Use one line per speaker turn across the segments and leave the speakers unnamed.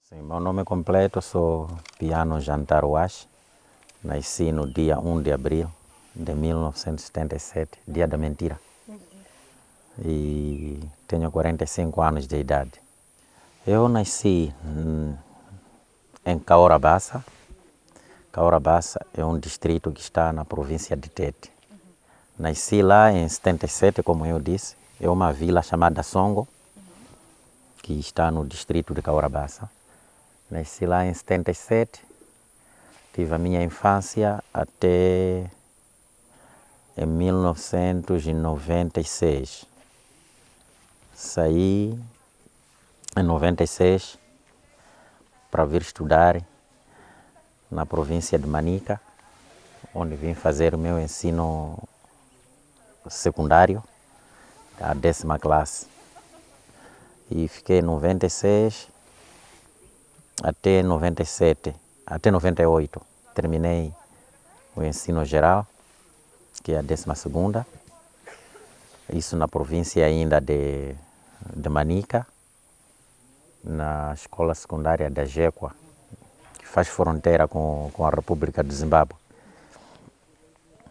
Sim, meu nome completo sou Piano Jantar Wash. Nasci no dia 1 de abril de 1977, dia da mentira. E tenho 45 anos de idade. Eu nasci em Caorabassa. Caorabassa é um distrito que está na província de Tete. Nasci lá em 77, como eu disse. É uma vila chamada Songo, que está no distrito de Caorabassa. Nasci lá em 77. Tive a minha infância até em 1996. Saí em 96 para vir estudar na província de Manica, onde vim fazer o meu ensino secundário, a 10ª classe. E fiquei em 96 até 97, até 98. Terminei o ensino geral, que é a 12ª. Isso na província ainda de Manica, na escola secundária da Jequá, que faz fronteira com a República do Zimbábue.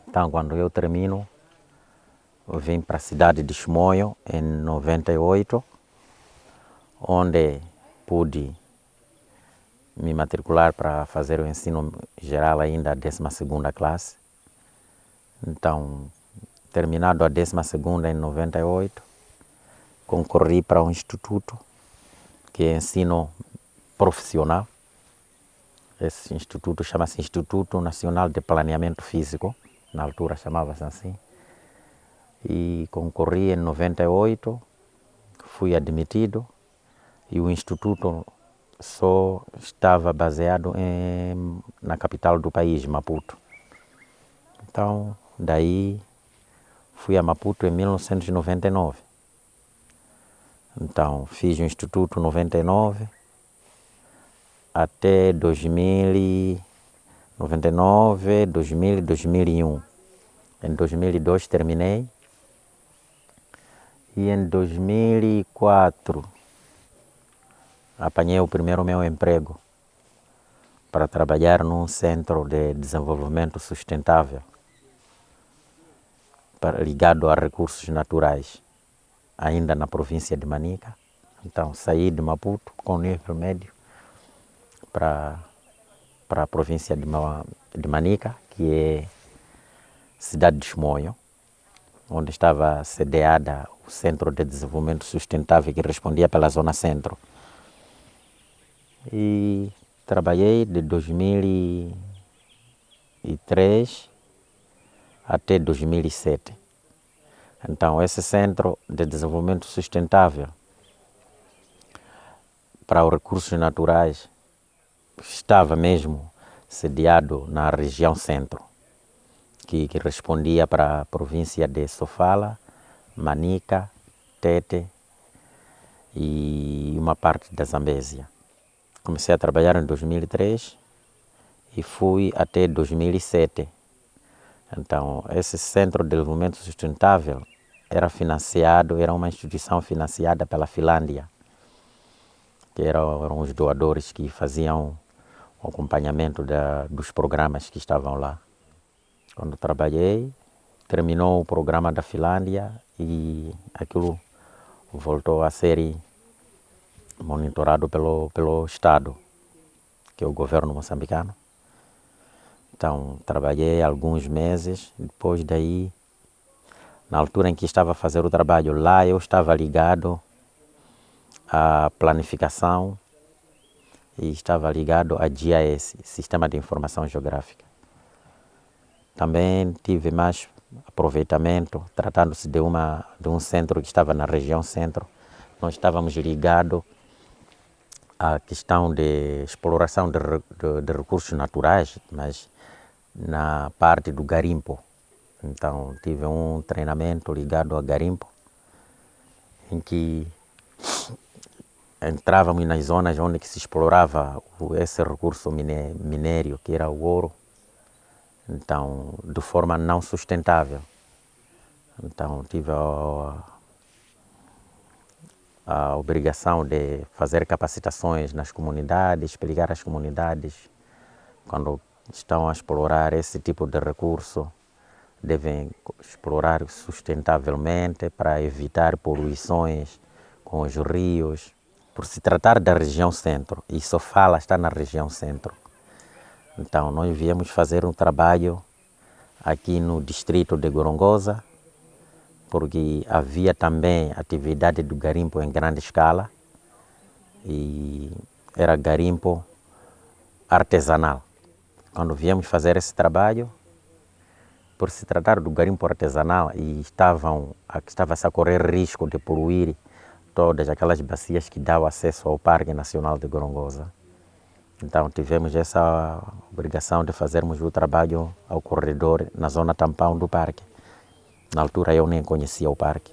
Então, quando eu termino, eu vim para a cidade de Chimoio, em 98, onde pude me matricular para fazer o ensino geral ainda a 12ª classe. Então, terminado a 12ª em 98, concorri para um instituto que é ensino profissional. Esse instituto chama-se Instituto Nacional de Planeamento Físico, na altura chamava-se assim. E concorri em 98, fui admitido, e o instituto só estava baseado na capital do país, Maputo. Então, daí fui a Maputo em 1999. Então, fiz o Instituto 99 até 2099, 2000 e 2001. Em 2002 terminei. E em 2004 apanhei o primeiro meu emprego para trabalhar num centro de desenvolvimento sustentável ligado a recursos naturais, ainda na província de Manica. Então saí de Maputo com nível médio para a província de Manica, que é cidade de Chimoio, onde estava sediada o Centro de Desenvolvimento Sustentável, que respondia pela Zona Centro. E trabalhei de 2003 até 2007. Então, esse Centro de Desenvolvimento Sustentável para os recursos naturais estava mesmo sediado na região centro, que respondia para a província de Sofala, Manica, Tete e uma parte da Zambésia. Comecei a trabalhar em 2003 e fui até 2007. Então, esse Centro de Desenvolvimento Sustentável era uma instituição financiada pela Finlândia, que eram os doadores que faziam o acompanhamento dos programas que estavam lá. Quando trabalhei, terminou o programa da Finlândia e aquilo voltou a ser monitorado pelo Estado, que é o governo moçambicano. Então, trabalhei alguns meses, depois daí, na altura em que estava a fazer o trabalho lá, eu estava ligado à planificação e estava ligado a GIS, Sistema de Informação Geográfica. Também tive mais aproveitamento, tratando-se de um centro que estava na região centro. Nós estávamos ligados à questão de exploração de recursos naturais, mas na parte do garimpo. Então, tive um treinamento ligado a garimpo, em que entrávamos nas zonas onde se explorava esse recurso minério, que era o ouro, então, de forma não sustentável. Então, tive a obrigação de fazer capacitações nas comunidades, explicar às comunidades quando estão a explorar esse tipo de recurso, devem explorar sustentavelmente para evitar poluições com os rios. Por se tratar da região centro, e Sofala está na região centro, então nós viemos fazer um trabalho aqui no distrito de Gorongosa, porque havia também atividade do garimpo em grande escala e era garimpo artesanal. Quando viemos fazer esse trabalho, por se tratar do garimpo artesanal e estava-se a correr risco de poluir todas aquelas bacias que dão acesso ao Parque Nacional de Gorongosa. Então tivemos essa obrigação de fazermos o trabalho ao corredor na zona tampão do parque. Na altura eu nem conhecia o parque.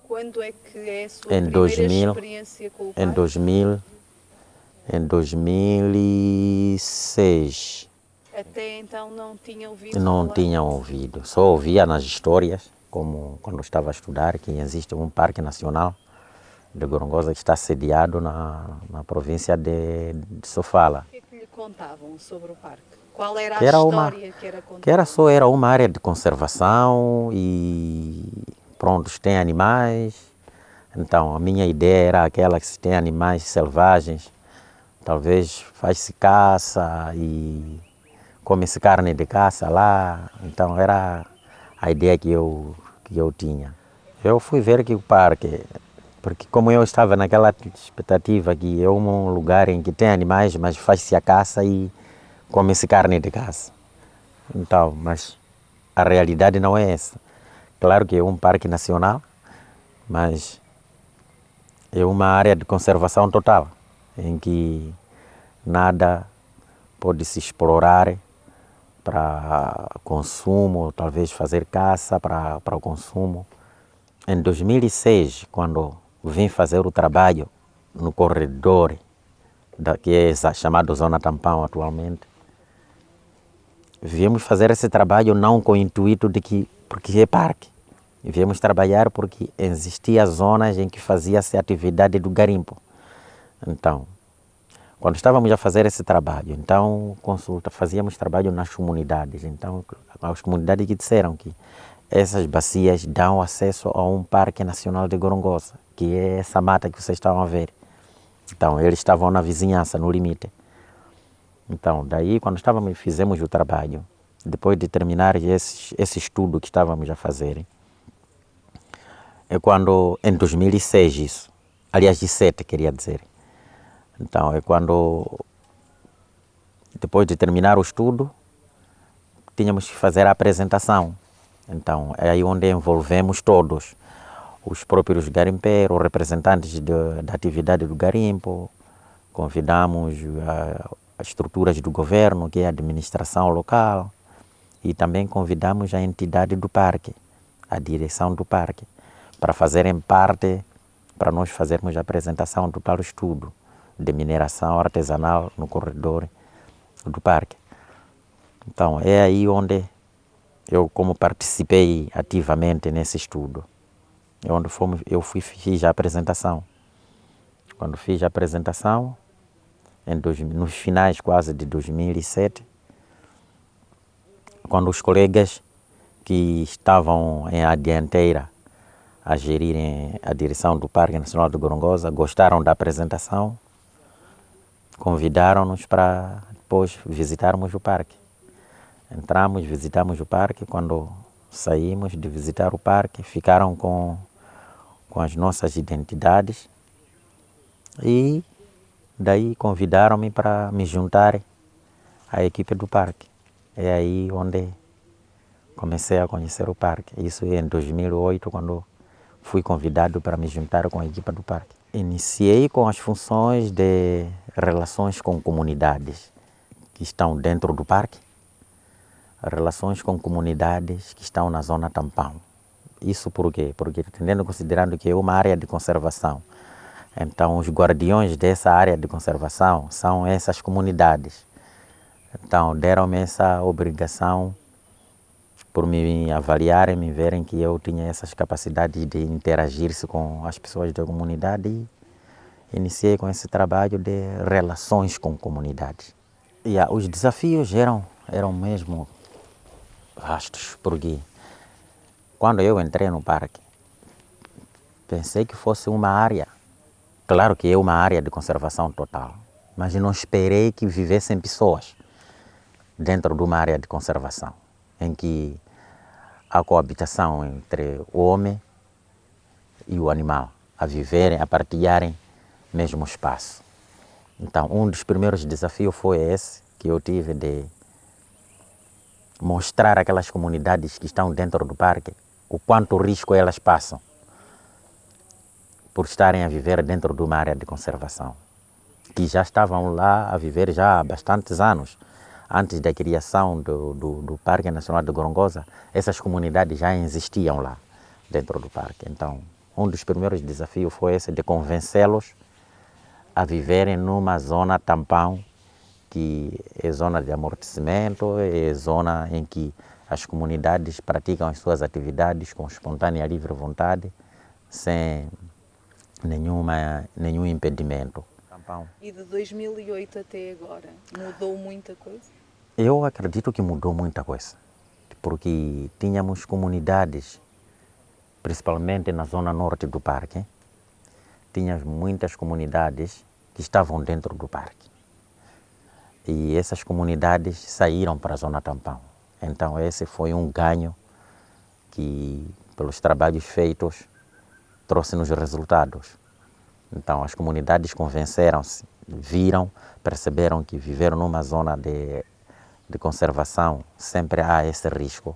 Quando é que é a sua primeira experiência com o parque?
Em 2006.
Até então não tinha ouvido
Não
falar?
tinha ouvido, só ouvia nas histórias, como quando estava a estudar, que existe um parque nacional de Gorongosa que está sediado na província de Sofala.
O que é que lhe contavam sobre o parque? Qual era
Que
a
era
história que era contada?
era uma área de conservação e pronto, tem animais. Então a minha ideia era aquela que se tem animais selvagens, talvez faz-se caça e come-se carne de caça lá. Então era a ideia que eu tinha. Eu fui ver que o parque, porque como eu estava naquela expectativa que é um lugar em que tem animais, mas faz-se a caça e come-se carne de caça. Então, mas a realidade não é essa. Claro que é um parque nacional, mas é uma área de conservação total, em que nada pode se explorar para consumo, talvez fazer caça para o consumo. Em 2006, quando vim fazer o trabalho no corredor, que é chamado Zona Tampão atualmente, viemos fazer esse trabalho não com o intuito de que, porque é parque, viemos trabalhar porque existiam zonas em que fazia-se atividade do garimpo. Então, quando estávamos a fazer esse trabalho, então fazíamos trabalho nas comunidades. Então, as comunidades que disseram que essas bacias dão acesso a um Parque Nacional de Gorongosa, que é essa mata que vocês estão a ver. Então, eles estavam na vizinhança, no limite. Então, daí, quando fizemos o trabalho, depois de terminar esse estudo que estávamos a fazer, é quando, em 2006 isso, aliás, 2007 queria dizer. Então, é quando, depois de terminar o estudo, tínhamos que fazer a apresentação. Então, é aí onde envolvemos todos, os próprios garimpeiros, representantes da atividade do garimpo, convidamos as estruturas do governo, que é a administração local, e também convidamos a entidade do parque, a direção do parque, para fazerem parte, para nós fazermos a apresentação do tal estudo de mineração artesanal no corredor do parque. Então, é aí onde eu, como participei ativamente nesse estudo, é onde fiz a apresentação. Quando fiz a apresentação, nos finais quase de 2007, quando os colegas que estavam em a dianteira a gerirem a direção do Parque Nacional de Gorongosa gostaram da apresentação, convidaram-nos para depois visitarmos o parque. Entramos, visitamos o parque. Quando saímos de visitar o parque, ficaram com as nossas identidades e daí convidaram-me para me juntar à equipe do parque. É aí onde comecei a conhecer o parque. Isso em 2008, quando fui convidado para me juntar com a equipe do parque. Iniciei com as funções de relações com comunidades que estão dentro do parque, relações com comunidades que estão na zona tampão. Isso por quê? Porque considerando que é uma área de conservação, então os guardiões dessa área de conservação são essas comunidades. Então deram-me essa obrigação por me avaliarem, me verem que eu tinha essas capacidades de interagir-se com as pessoas da comunidade e iniciei com esse trabalho de relações com comunidades. E os desafios eram mesmo vastos, porque quando eu entrei no parque, pensei que fosse uma área, claro que é uma área de conservação total, mas não esperei que vivessem pessoas dentro de uma área de conservação, em que a coabitação entre o homem e o animal, a viverem, a partilharem o mesmo espaço. Então, um dos primeiros desafios foi esse que eu tive de mostrar àquelas comunidades que estão dentro do parque o quanto risco elas passam por estarem a viver dentro de uma área de conservação, que já estavam lá a viver já há bastantes anos. Antes da criação do Parque Nacional de Gorongosa, essas comunidades já existiam lá dentro do parque. Então, um dos primeiros desafios foi esse de convencê-los a viverem numa zona tampão, que é zona de amortecimento, é zona em que as comunidades praticam as suas atividades com espontânea livre vontade, sem nenhum impedimento.
E de 2008 até agora, mudou muita coisa?
Eu acredito que mudou muita coisa, porque tínhamos comunidades, principalmente na zona norte do parque, tínhamos muitas comunidades que estavam dentro do parque. E essas comunidades saíram para a zona tampão. Então esse foi um ganho que, pelos trabalhos feitos, trouxe-nos resultados. Então as comunidades convenceram-se, viram, perceberam que viveram numa zona de conservação sempre há esse risco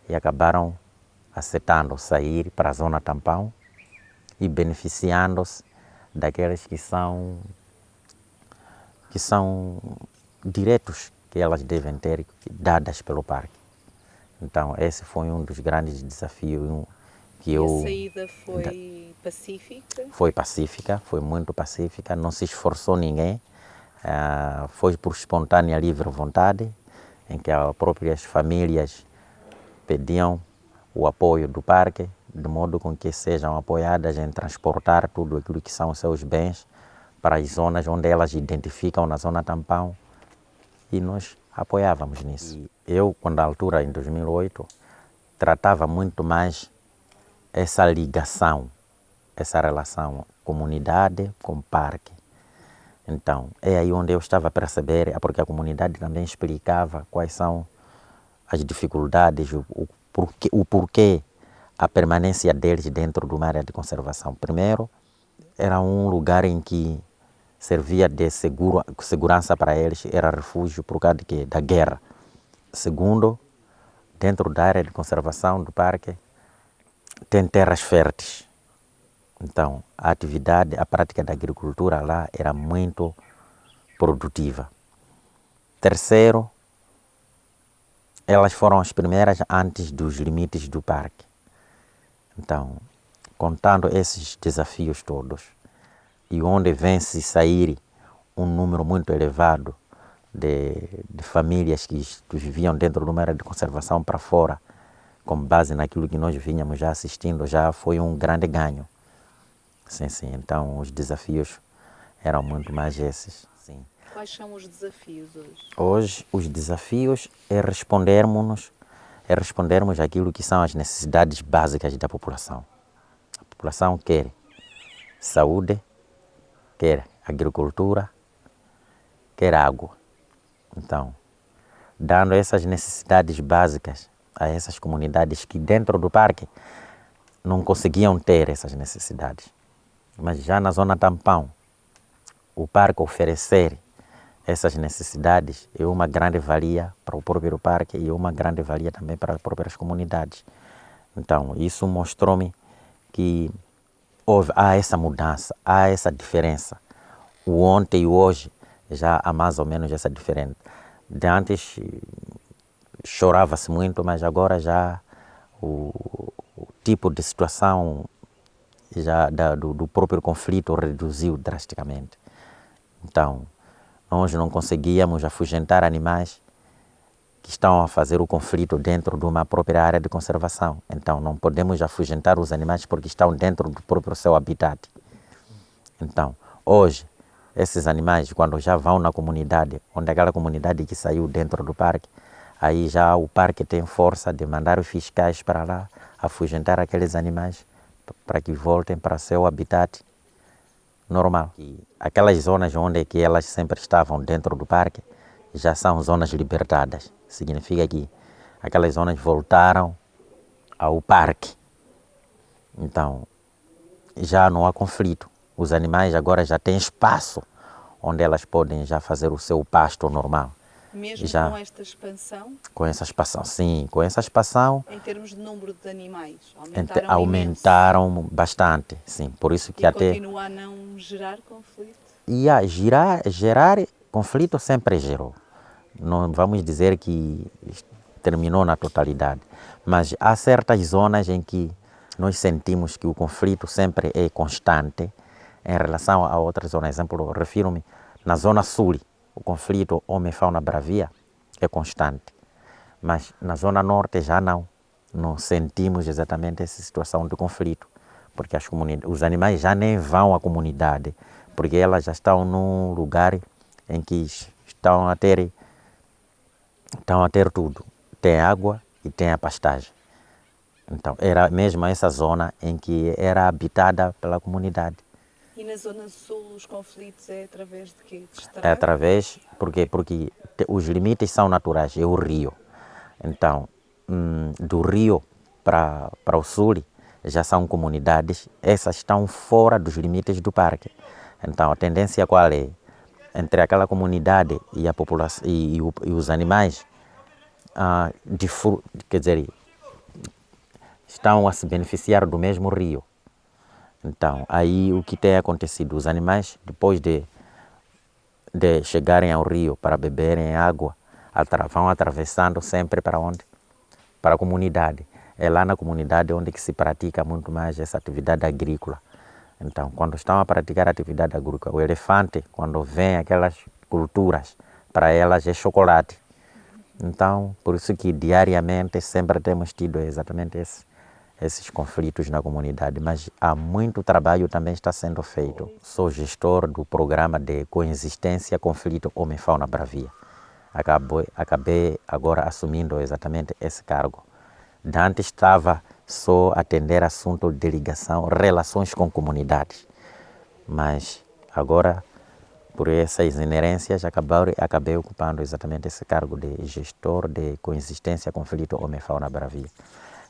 e acabaram aceitando sair para a zona tampão e beneficiando-se daqueles que são direitos que elas devem ter dadas pelo parque. Então esse foi um dos grandes desafios que eu...
A saída foi pacífica?
Foi pacífica, foi muito pacífica, não se esforçou ninguém, foi por espontânea livre vontade, em que as próprias famílias pediam o apoio do parque, de modo com que sejam apoiadas em transportar tudo aquilo que são os seus bens para as zonas onde elas identificam na zona tampão, e nós apoiávamos nisso. E eu, quando à altura, em 2008, tratava muito mais essa ligação, essa relação comunidade com parque. Então, é aí onde eu estava a perceber, porque a comunidade também explicava quais são as dificuldades, o porquê a permanência deles dentro de uma área de conservação. Primeiro, era um lugar em que servia de segurança para eles, era refúgio por causa da guerra. Segundo, dentro da área de conservação do parque, tem terras férteis. Então, a prática da agricultura lá era muito produtiva. Terceiro, elas foram as primeiras antes dos limites do parque. Então, contando esses desafios todos, e onde vem-se sair um número muito elevado de famílias que viviam dentro de uma área de conservação para fora, com base naquilo que nós vínhamos já assistindo, já foi um grande ganho. Sim, sim. Então, os desafios eram muito mais esses. Sim.
Quais são os desafios hoje?
Hoje, os desafios é respondermos aquilo que são as necessidades básicas da população. A população quer saúde, quer agricultura, quer água. Então, dando essas necessidades básicas a essas comunidades que dentro do parque não conseguiam ter essas necessidades. Mas já na zona tampão, o parque oferecer essas necessidades é uma grande valia para o próprio parque e é uma grande valia também para as próprias comunidades. Então, isso mostrou-me que há essa mudança, há essa diferença. O ontem e o hoje já há mais ou menos essa diferença. De antes chorava-se muito, mas agora já o tipo de situação já do próprio conflito reduziu drasticamente. Então, nós não conseguíamos afugentar animais que estão a fazer o conflito dentro de uma própria área de conservação. Então, não podemos afugentar os animais porque estão dentro do próprio seu habitat. Então, hoje, esses animais, quando já vão na comunidade, onde aquela comunidade que saiu dentro do parque, aí já o parque tem força de mandar os fiscais para lá afugentar aqueles animais para que voltem para seu habitat normal. E aquelas zonas onde que elas sempre estavam dentro do parque já são zonas libertadas. Significa que aquelas zonas voltaram ao parque. Então, já não há conflito. Os animais agora já têm espaço onde elas podem já fazer o seu pasto normal.
Mesmo
já,
com esta expansão?
Com essa expansão, sim. Com essa expansão...
Em termos de número de animais,
aumentaram bastante, sim. Por isso que até...
continua a não gerar conflito?
E a gerar conflito sempre gerou. Não vamos dizer que terminou na totalidade. Mas há certas zonas em que nós sentimos que o conflito sempre é constante em relação a outras zonas. Exemplo, refiro-me na zona sul, o conflito homem-fauna bravia é constante. Mas na zona norte já não sentimos exatamente essa situação de conflito. Porque os animais já nem vão à comunidade, porque elas já estão num lugar em que estão a ter tudo. Tem água e tem a pastagem. Então, era mesmo essa zona em que era habitada pela comunidade.
E na zona sul os conflitos é através de quê? De estrada?
É através, porque os limites são naturais, é o rio. Então, do rio para o sul já são comunidades, essas estão fora dos limites do parque. Então, a tendência qual é? Entre aquela comunidade e a população e os animais, quer dizer, estão a se beneficiar do mesmo rio. Então, aí o que tem acontecido? Os animais, depois de chegarem ao rio para beberem água, vão atravessando sempre para onde? Para a comunidade. É lá na comunidade onde que se pratica muito mais essa atividade agrícola. Então, quando estão a praticar a atividade agrícola, o elefante, quando vem aquelas culturas, para elas é chocolate. Então, por isso que diariamente sempre temos tido exatamente esses conflitos na comunidade, mas há muito trabalho também está sendo feito. Sou gestor do programa de coexistência conflito homem-fauna bravia. Acabei agora assumindo exatamente esse cargo. Antes estava só a atender assunto de ligação, relações com comunidades, mas agora, por essas inerências, acabei ocupando exatamente esse cargo de gestor de coexistência conflito homem-fauna bravia.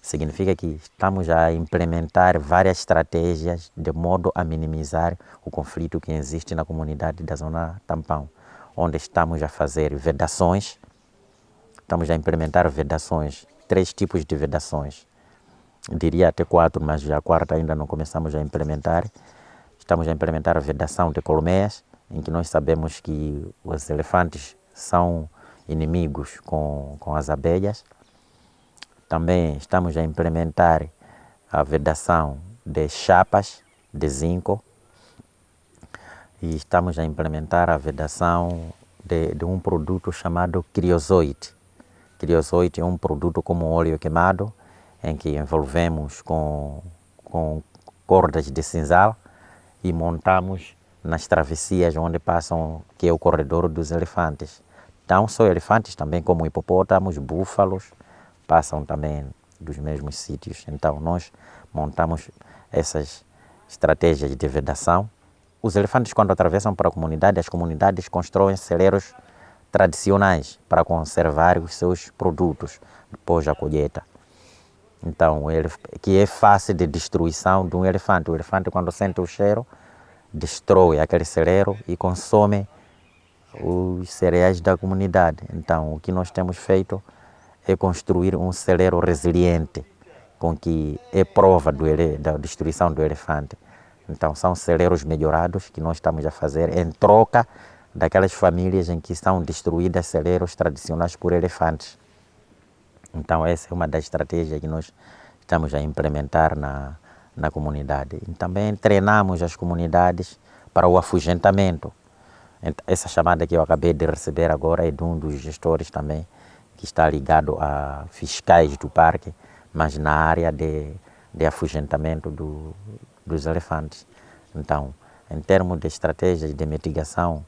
Significa que estamos a implementar várias estratégias de modo a minimizar o conflito que existe na comunidade da Zona Tampão, onde estamos a fazer vedações, estamos a implementar vedações, 3 tipos de vedações, diria até 4, mas já a 4ª ainda não começamos a implementar. Estamos a implementar a vedação de colmeias, em que nós sabemos que os elefantes são inimigos com as abelhas. Também estamos a implementar a vedação de chapas de zinco e estamos a implementar a vedação de um produto chamado creosote. Creosote é um produto como óleo queimado, em que envolvemos com cordas de sisal e montamos nas travessias onde passam, que é o corredor dos elefantes. Não só elefantes, também como hipopótamos, búfalos, passam também dos mesmos sítios. Então, nós montamos essas estratégias de vedação. Os elefantes, quando atravessam para a comunidade, as comunidades constroem celeiros tradicionais para conservar os seus produtos depois da colheita. Então, que é fácil de destruição de um elefante. O elefante, quando sente o cheiro, destrói aquele celeiro e consome os cereais da comunidade. Então, o que nós temos feito é construir um celeiro resiliente, com que é prova da destruição do elefante. Então, são celeiros melhorados que nós estamos a fazer em troca daquelas famílias em que são destruídas celeiros tradicionais por elefantes. Então, essa é uma das estratégias que nós estamos a implementar na comunidade. E também treinamos as comunidades para o afugentamento. Essa chamada que eu acabei de receber agora é de um dos gestores também, que está ligado a fiscais do parque, mas na área de afugentamento dos elefantes. Então, em termos de estratégias de mitigação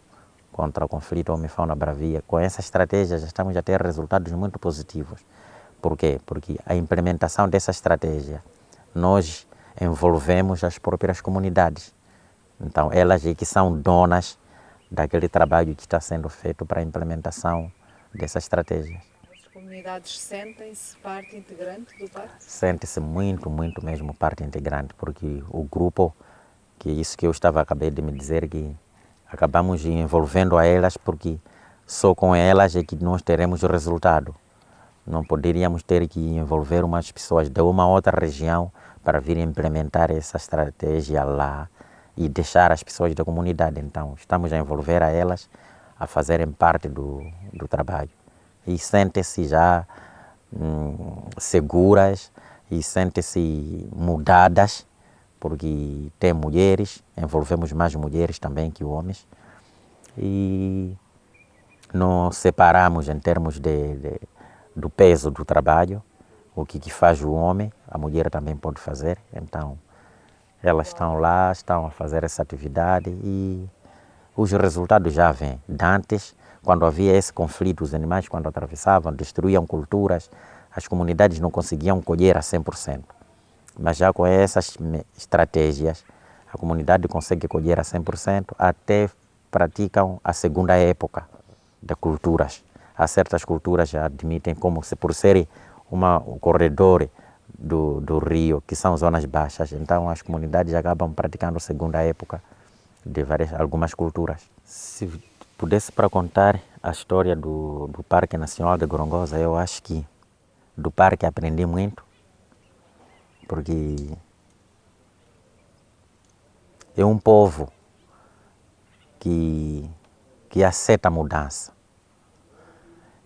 contra o conflito homem-fauna bravia, com essas estratégias já estamos a ter resultados muito positivos. Por quê? Porque a implementação dessa estratégia, nós envolvemos as próprias comunidades. Então, elas é que são donas daquele trabalho que está sendo feito para a implementação dessa estratégia.
As comunidades sentem-se parte integrante do parque?
Sente-se muito, muito mesmo parte integrante, porque o grupo, que é isso que eu acabei de me dizer, que acabamos envolvendo a elas, porque só com elas é que nós teremos o resultado. Não poderíamos ter que envolver umas pessoas de uma outra região para vir implementar essa estratégia lá e deixar as pessoas da comunidade. Então, estamos a envolver a elas a fazerem parte do trabalho. E sentem-se já seguras e sentem-se mudadas, porque tem mulheres, envolvemos mais mulheres também que homens. E não separamos em termos do peso do trabalho, o que faz o homem, a mulher também pode fazer. Então, elas estão lá, estão a fazer essa atividade e os resultados já vêm. Antes, quando havia esse conflito, os animais, quando atravessavam, destruíam culturas, as comunidades não conseguiam colher a 100%. Mas já com essas estratégias, a comunidade consegue colher a 100%, até praticam a segunda época de culturas. Há certas culturas já admitem, como se por ser um corredor do rio, que são zonas baixas, então as comunidades acabam praticando a segunda época de algumas culturas. Se pudesse para contar a história do Parque Nacional de Gorongosa, eu acho que do parque aprendi muito, porque é um povo que aceita a mudança.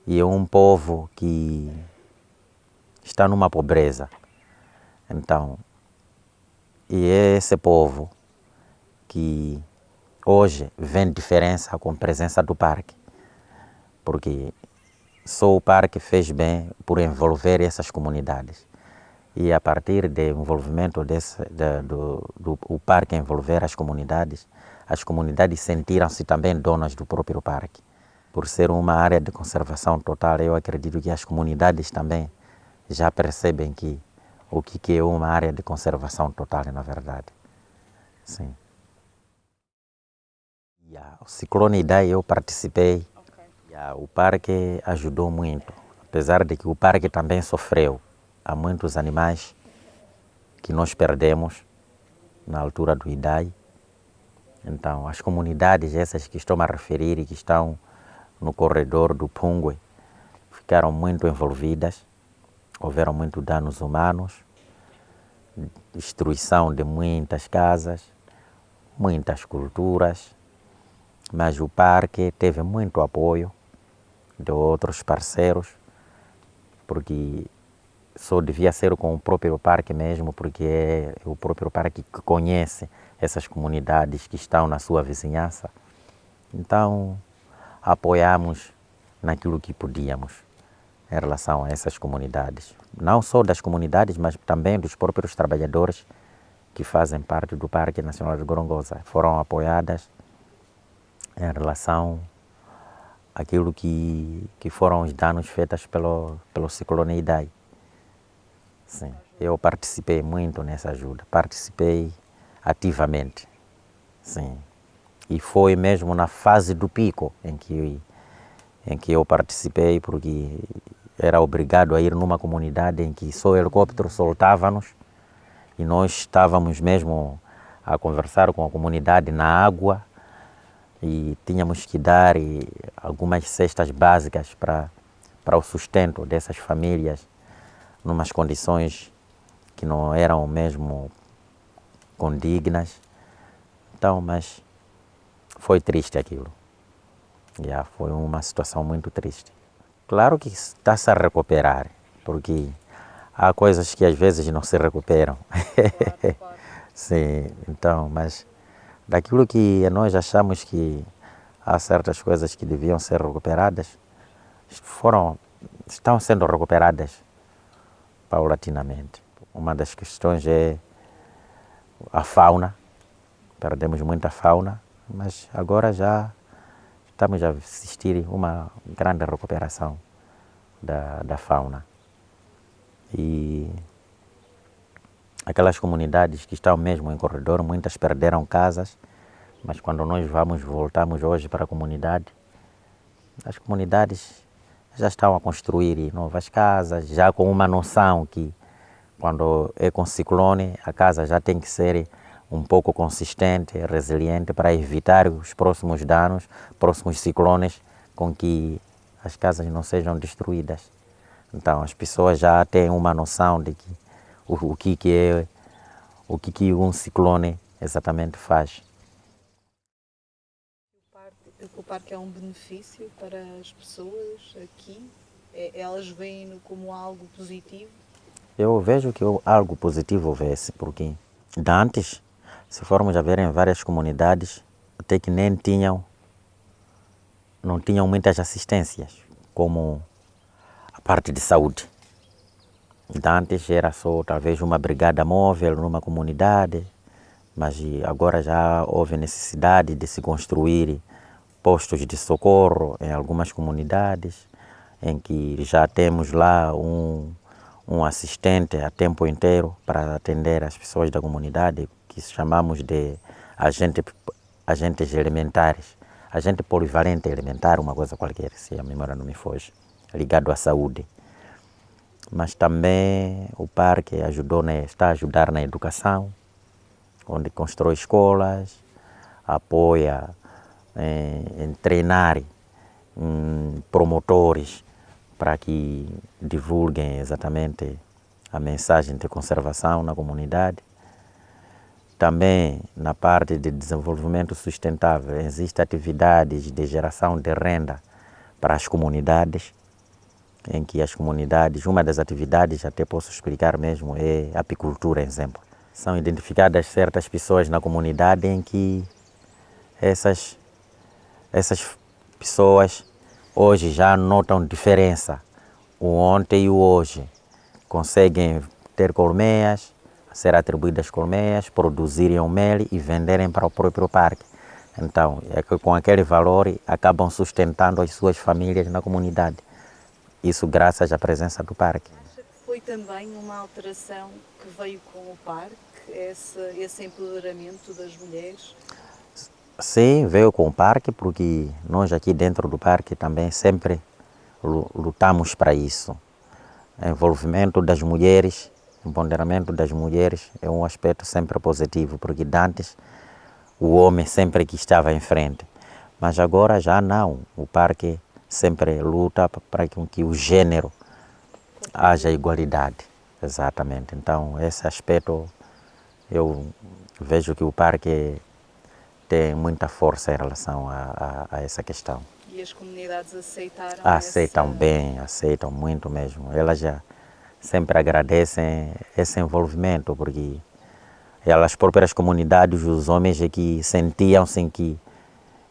E é um povo que está numa pobreza. Então, e é esse povo que hoje vê diferença com a presença do parque. Porque só o parque fez bem por envolver essas comunidades. E a partir do envolvimento do parque envolver as comunidades sentiram-se também donas do próprio parque. Por ser uma área de conservação total, eu acredito que as comunidades também já percebem o que é uma área de conservação total, na verdade. Sim. O Ciclone Idai eu participei. O parque ajudou muito, apesar de que o parque também sofreu. Há muitos animais que nós perdemos na altura do Idai. Então, as comunidades, essas que estou a referir e que estão no corredor do Pungue, ficaram muito envolvidas. Houveram muitos danos humanos, destruição de muitas casas, muitas culturas, mas o parque teve muito apoio de outros parceiros, porque só devia ser com o próprio parque mesmo, porque é o próprio parque que conhece essas comunidades que estão na sua vizinhança. Então, apoiamos naquilo que podíamos em relação a essas comunidades. Não só das comunidades, mas também dos próprios trabalhadores que fazem parte do Parque Nacional de Gorongosa. Foram apoiadas em relação àquilo que foram os danos feitos pelo Ciclone Idai. Sim, eu participei muito nessa ajuda, participei ativamente. Sim. E foi mesmo na fase do pico em que eu participei, porque era obrigado a ir numa comunidade em que só o helicóptero soltava-nos e nós estávamos mesmo a conversar com a comunidade na água e tínhamos que dar algumas cestas básicas para o sustento dessas famílias, numas condições que não eram mesmo condignas. Então, mas foi triste aquilo. Foi uma situação muito triste. Claro que está-se a recuperar, porque há coisas que às vezes não se recuperam.
Claro, claro.
Sim, então, mas daquilo que nós achamos que há certas coisas que deviam ser recuperadas, foram estão sendo recuperadas paulatinamente. Uma das questões é a fauna, perdemos muita fauna, mas agora já estamos a assistir uma grande recuperação da fauna. E aquelas comunidades que estão mesmo em corredor, muitas perderam casas, mas quando nós voltamos hoje para a comunidade, as comunidades já estão a construir novas casas, já com uma noção que quando é com ciclone, a casa já tem que ser um pouco consistente, resiliente, para evitar os próximos danos, próximos ciclones, com que as casas não sejam destruídas. Então, as pessoas já têm uma noção de que o que um ciclone exatamente faz.
O parque é um benefício para as pessoas aqui? Elas veem-no como algo positivo?
Eu vejo que algo positivo vê-se, porque antes, se formos a ver em várias comunidades, até que não tinham muitas assistências, como a parte de saúde. Antes era só talvez uma brigada móvel numa comunidade, mas agora já houve necessidade de se construir postos de socorro em algumas comunidades, em que já temos lá um assistente a tempo inteiro para atender as pessoas da comunidade, que chamamos de agentes elementares, agente polivalente elementar, uma coisa qualquer, se a memória não me foge, ligado à saúde. Mas também o parque está a ajudar na educação, onde constrói escolas, apoia em treinar promotores para que divulguem exatamente a mensagem de conservação na comunidade. Também na parte de desenvolvimento sustentável existem atividades de geração de renda para as comunidades, em que as comunidades, uma das atividades, até posso explicar mesmo, é a apicultura, exemplo. São identificadas certas pessoas na comunidade em que essas pessoas hoje já notam diferença, o ontem e o hoje. Conseguem ter colmeias, ser atribuídas colmeias, produzirem o mel e venderem para o próprio parque. Então, é que com aquele valor acabam sustentando as suas famílias na comunidade. Isso graças à presença do parque.
Acha que foi também uma alteração que veio com o parque, esse empoderamento das mulheres?
Sim, veio com o parque, porque nós aqui dentro do parque também sempre lutamos para isso. O envolvimento das mulheres, o empoderamento das mulheres é um aspecto sempre positivo, porque antes o homem sempre que estava em frente. Mas agora já não, o parque sempre luta para que o gênero haja igualdade. Exatamente. Então, esse aspecto, eu vejo que o parque tem muita força em relação a essa questão.
E as comunidades aceitaram?
Aceitam bem, aceitam muito mesmo. Elas já sempre agradecem esse envolvimento, porque elas próprias comunidades, os homens é que sentiam-se que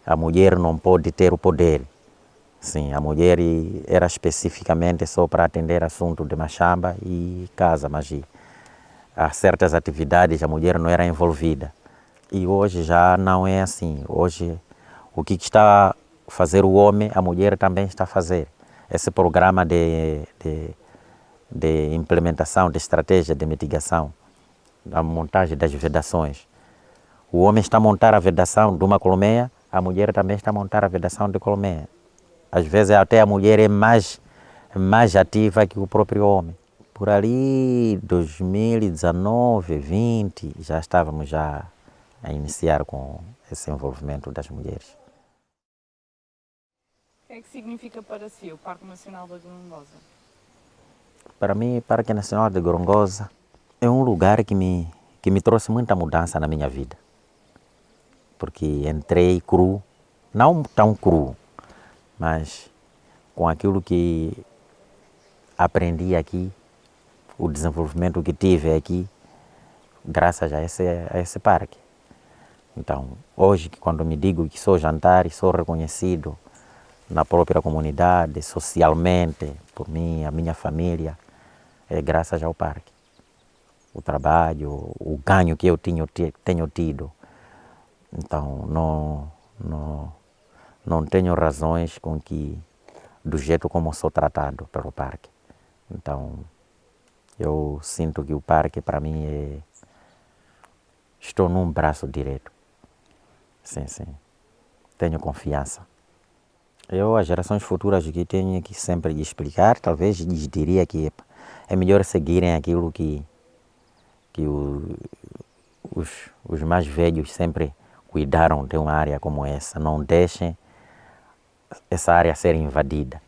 a mulher não pode ter o poder. Sim, a mulher era especificamente só para atender assunto de machamba e casa, mas há certas atividades a mulher não era envolvida. E hoje já não é assim. Hoje o que está a fazer o homem, a mulher também está a fazer. Esse programa de implementação de estratégia de mitigação, a montagem das vedações. O homem está a montar a vedação de uma colmeia, a mulher também está a montar a vedação de colmeia. Às vezes até a mulher é mais ativa que o próprio homem. Por ali, 2019, 2020, já estávamos a iniciar com esse envolvimento das mulheres.
O que é que significa para si o Parque Nacional da Gorongosa?
Para mim, o Parque Nacional de Gorongosa é um lugar que me trouxe muita mudança na minha vida. Porque entrei cru, não tão cru, mas com aquilo que aprendi aqui, o desenvolvimento que tive aqui, graças a esse parque. Então, hoje, quando me digo que sou jantar e sou reconhecido na própria comunidade, socialmente, por mim, a minha família, é graças ao parque. O trabalho, o ganho que eu tenho tido. Então, não tenho razões com que, do jeito como sou tratado pelo parque. Então, eu sinto que o parque, para mim, estou num braço direito. Sim, sim. Tenho confiança. Eu, as gerações futuras que tenho que sempre explicar, talvez lhes diria que é melhor seguirem aquilo que os mais velhos sempre cuidaram de uma área como essa. Não deixem essa área ser invadida.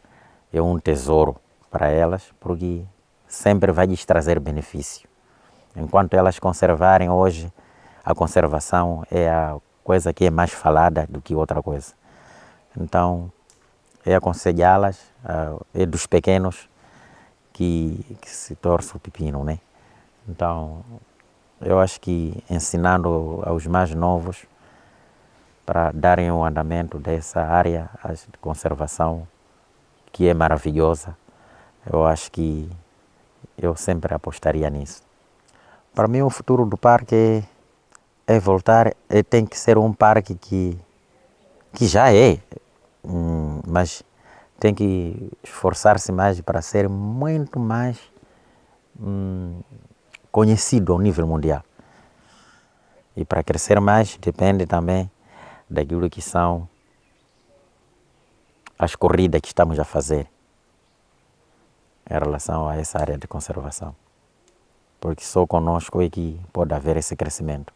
É um tesouro para elas, porque sempre vai lhes trazer benefício. Enquanto elas conservarem hoje, a conservação é a coisa que é mais falada do que outra coisa. Então, é aconselhá-las, é dos pequenos que se torce o pepino, né? Então, eu acho que ensinando aos mais novos para darem o andamento dessa área de conservação, que é maravilhosa, eu acho que eu sempre apostaria nisso. Para mim, o futuro do parque é voltar, tem que ser um parque que já é, mas tem que esforçar-se mais para ser muito mais conhecido ao nível mundial. E para crescer mais depende também daquilo que são as corridas que estamos a fazer em relação a essa área de conservação. Porque só conosco é que pode haver esse crescimento.